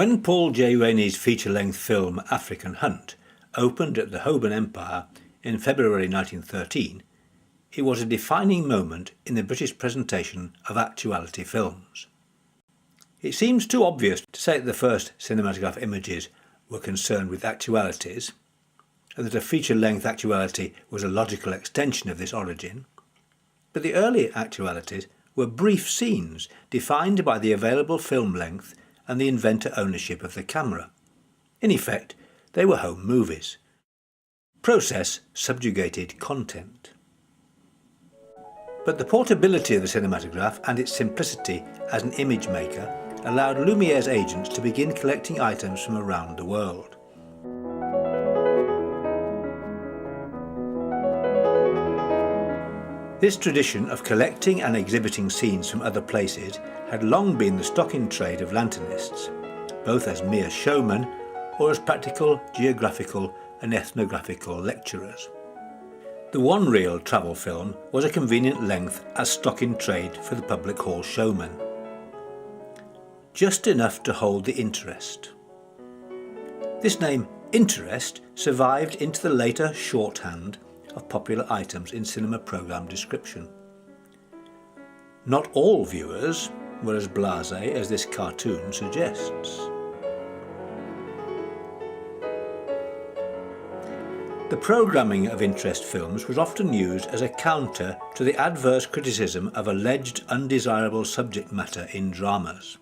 When Paul J. Rainey's feature-length film African Hunt opened at the Hoban Empire in February 1913, it was a defining moment in the British presentation of actuality films. It seems too obvious to say that the first cinematograph images were concerned with actualities, and that a feature-length actuality was a logical extension of this origin, but the early actualities were brief scenes defined by the available film length and the inventor ownership of the camera. In effect, they were home movies. Process subjugated content. But the portability of the cinematograph and its simplicity as an image maker allowed Lumiere's agents to begin collecting items from around the world. This tradition of collecting and exhibiting scenes from other places had long been the stock in trade of lanternists, both as mere showmen or as practical, geographical and ethnographical lecturers. The one-reel travel film was a convenient length as stock in trade for the public hall showman. Just enough to hold the interest. This name, interest, survived into the later shorthand of popular items in cinema programme description. Not all viewers were as blasé as this cartoon suggests. The programming of interest films was often used as a counter to the adverse criticism of alleged undesirable subject matter in dramas.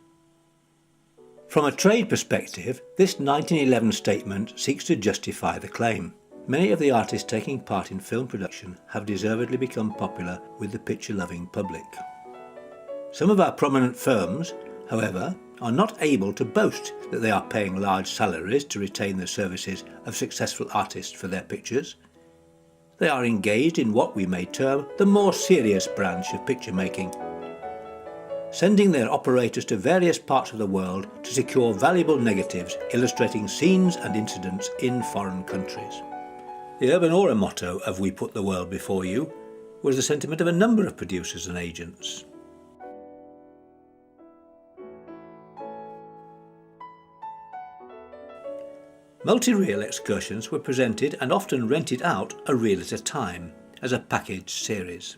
From a trade perspective, this 1911 statement seeks to justify the claim. Many of the artists taking part in film production have deservedly become popular with the picture-loving public. Some of our prominent firms, however, are not able to boast that they are paying large salaries to retain the services of successful artists for their pictures. They are engaged in what we may term the more serious branch of picture making, sending their operators to various parts of the world to secure valuable negatives illustrating scenes and incidents in foreign countries. The urban aura motto of "We put the world before you" was the sentiment of a number of producers and agents. Multi-reel excursions were presented and often rented out a reel at a time as a package series.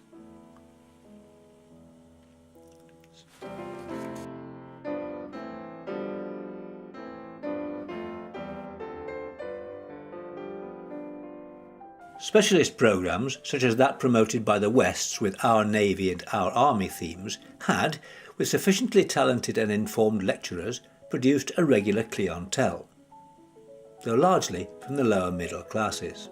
Specialist programmes, such as that promoted by the Wests with Our Navy and Our Army themes, had, with sufficiently talented and informed lecturers, produced a regular clientele, though largely from the lower middle classes.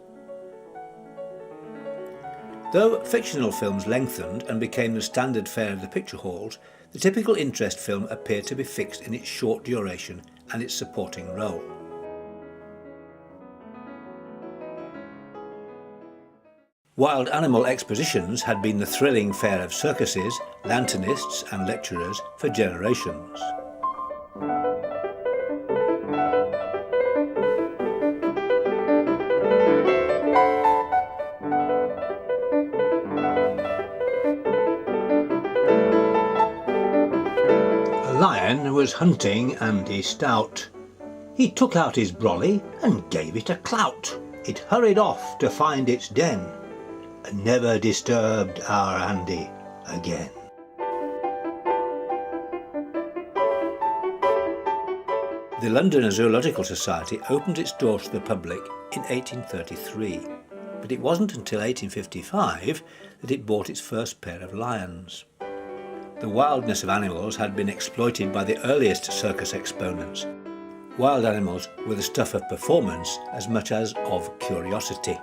Though fictional films lengthened and became the standard fare of the picture halls, the typical interest film appeared to be fixed in its short duration and its supporting role. Wild animal expositions had been the thrilling fare of circuses, lanternists and lecturers for generations. A lion was hunting Andy Stout. He took out his brolly and gave it a clout. It hurried off to find its den, and never disturbed our Andy again. The London Zoological Society opened its doors to the public in 1833, but it wasn't until 1855 that it bought its first pair of lions. The wildness of animals had been exploited by the earliest circus exponents. Wild animals were the stuff of performance as much as of curiosity.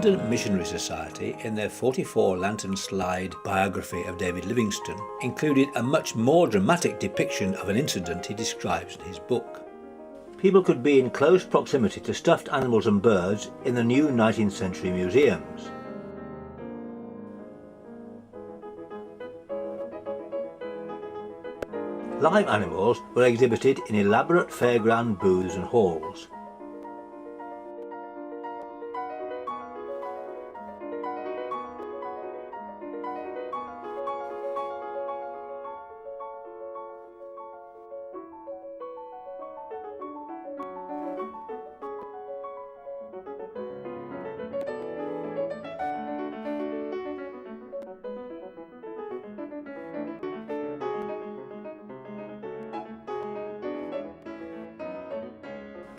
London Missionary Society, in their 44 lantern slide biography of David Livingstone, included a much more dramatic depiction of an incident he describes in his book. People could be in close proximity to stuffed animals and birds in the new 19th century museums. Live animals were exhibited in elaborate fairground booths and halls.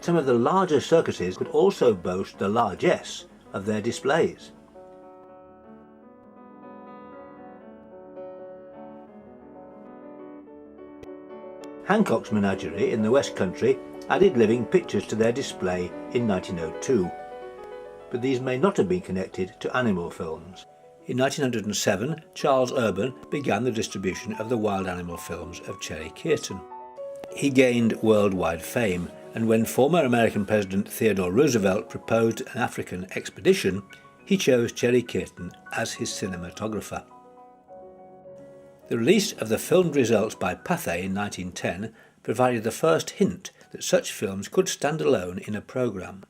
Some of the larger circuses could also boast the largesse of their displays. Hancock's Menagerie in the West Country added living pictures to their display in 1902, but these may not have been connected to animal films. In 1907, Charles Urban began the distribution of the wild animal films of Cherry Kearton. He gained worldwide fame, and when former American President Theodore Roosevelt proposed an African expedition, he chose Cherry Kearton as his cinematographer. The release of the filmed results by Pathé in 1910 provided the first hint that such films could stand alone in a programme.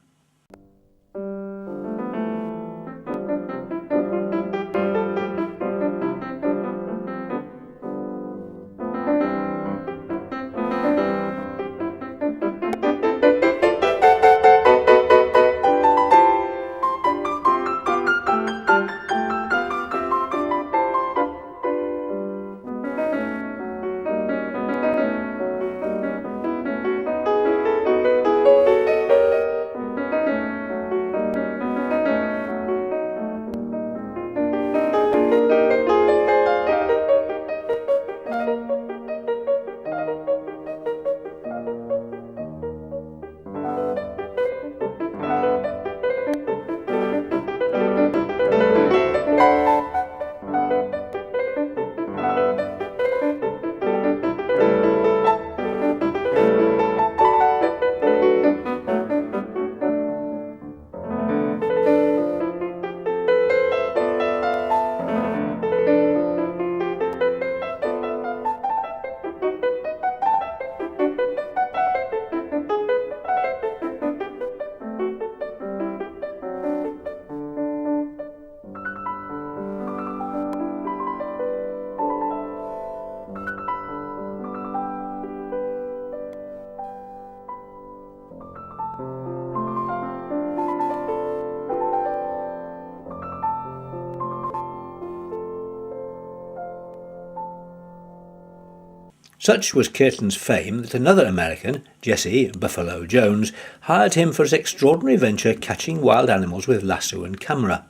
Such was Kearton's fame that another American, Jesse Buffalo Jones, hired him for his extraordinary venture catching wild animals with lasso and camera.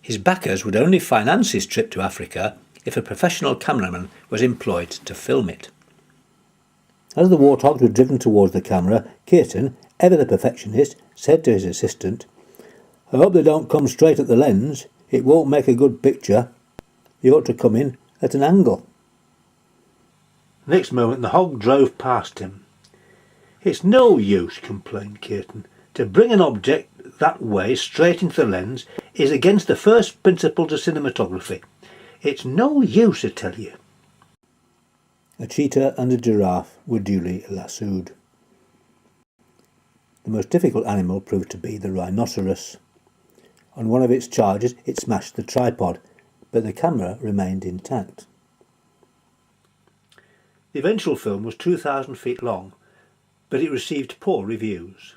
His backers would only finance his trip to Africa if a professional cameraman was employed to film it. As the warthogs were driven towards the camera, Kearton, ever the perfectionist, said to his assistant, "I hope they don't come straight at the lens. It won't make a good picture. You ought to come in at an angle." Next moment the hog drove past him. "It's no use," complained Kearton. "To bring an object that way straight into the lens is against the first principles of cinematography. It's no use, I tell you." A cheetah and a giraffe were duly lassoed. The most difficult animal proved to be the rhinoceros. On one of its charges it smashed the tripod, but the camera remained intact. The eventual film was 2,000 feet long, but it received poor reviews.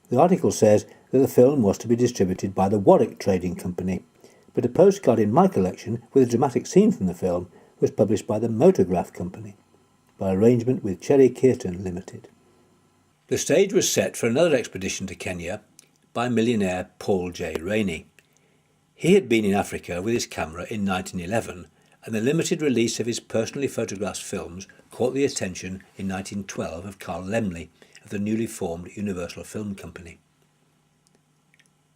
The article says that the film was to be distributed by the Warwick Trading Company, but a postcard in my collection with a dramatic scene from the film was published by the Motograph Company, by arrangement with Cherry Kearton Limited. The stage was set for another expedition to Kenya by millionaire Paul J. Rainey. He had been in Africa with his camera in 1911, and the limited release of his personally photographed films caught the attention in 1912 of Carl Laemmle of the newly formed Universal Film Company.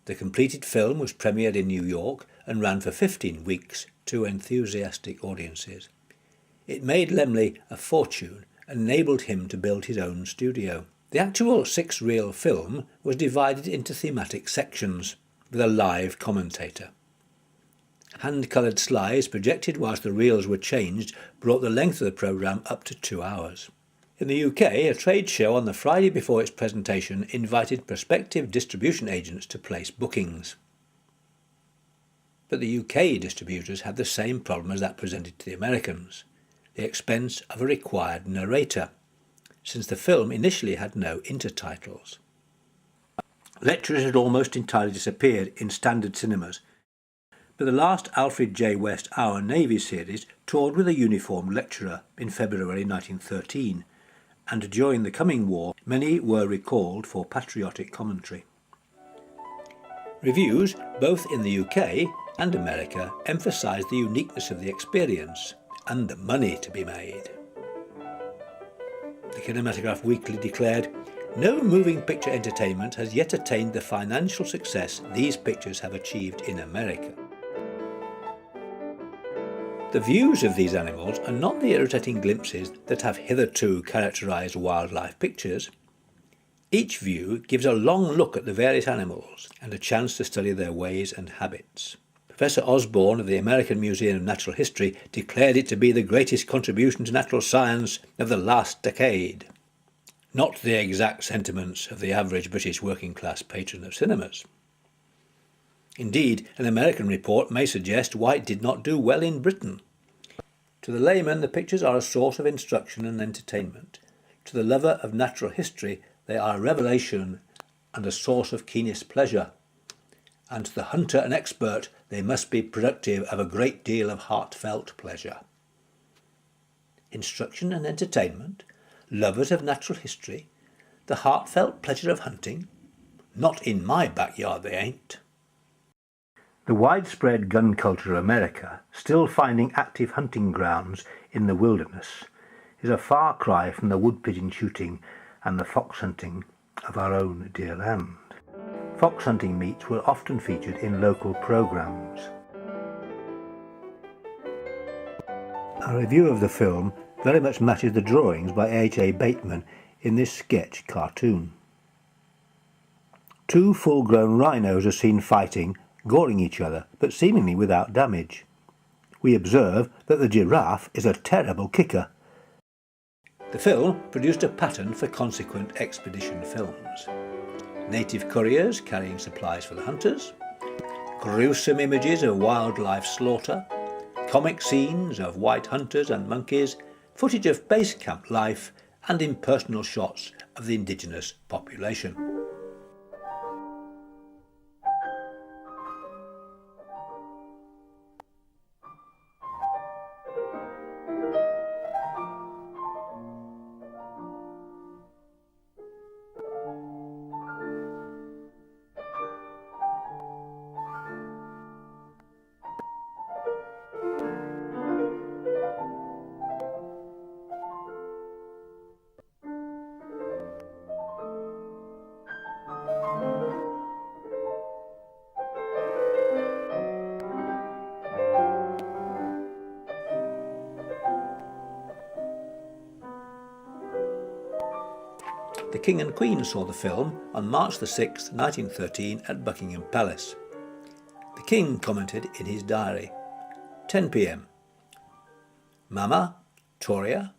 The completed film was premiered in New York and ran for 15 weeks to enthusiastic audiences. It made Laemmle a fortune and enabled him to build his own studio. The actual 6-reel film was divided into thematic sections, with a live commentator. Hand-coloured slides projected whilst the reels were changed brought the length of the programme up to 2 hours. In the UK, a trade show on the Friday before its presentation invited prospective distribution agents to place bookings. But the UK distributors had the same problem as that presented to the Americans: the expense of a required narrator, since the film initially had no intertitles. Lecturers had almost entirely disappeared in standard cinemas, but the last Alfred J. West Our Navy series toured with a uniformed lecturer in February 1913, and during the coming war many were recalled for patriotic commentary. Reviews, both in the UK and America, emphasised the uniqueness of the experience and the money to be made. The Kinematograph Weekly declared, "No moving picture entertainment has yet attained the financial success these pictures have achieved in America." The views of these animals are not the irritating glimpses that have hitherto characterised wildlife pictures. Each view gives a long look at the various animals and a chance to study their ways and habits. Professor Osborne of the American Museum of Natural History declared it to be the greatest contribution to natural science of the last decade. Not the exact sentiments of the average British working-class patron of cinemas. Indeed, an American report may suggest why it did not do well in Britain. To the layman, the pictures are a source of instruction and entertainment. To the lover of natural history, they are a revelation and a source of keenest pleasure. And to the hunter and expert, they must be productive of a great deal of heartfelt pleasure. Instruction and entertainment, lovers of natural history, the heartfelt pleasure of hunting? Not in my backyard they ain't. The widespread gun culture of America, still finding active hunting grounds in the wilderness, is a far cry from the wood pigeon shooting and the fox hunting of our own dear land. Fox hunting meets were often featured in local programmes. A review of the film very much matches the drawings by H.A. Bateman in this sketch cartoon. 2 full-grown rhinos are seen fighting, goring each other, but seemingly without damage. We observe that the giraffe is a terrible kicker. The film produced a pattern for consequent expedition films. Native couriers carrying supplies for the hunters, gruesome images of wildlife slaughter, comic scenes of white hunters and monkeys, footage of base camp life, and impersonal shots of the indigenous population. The King and Queen saw the film on March 6, 1913 at Buckingham Palace. The King commented in his diary, 10 p.m. Mama, Toria,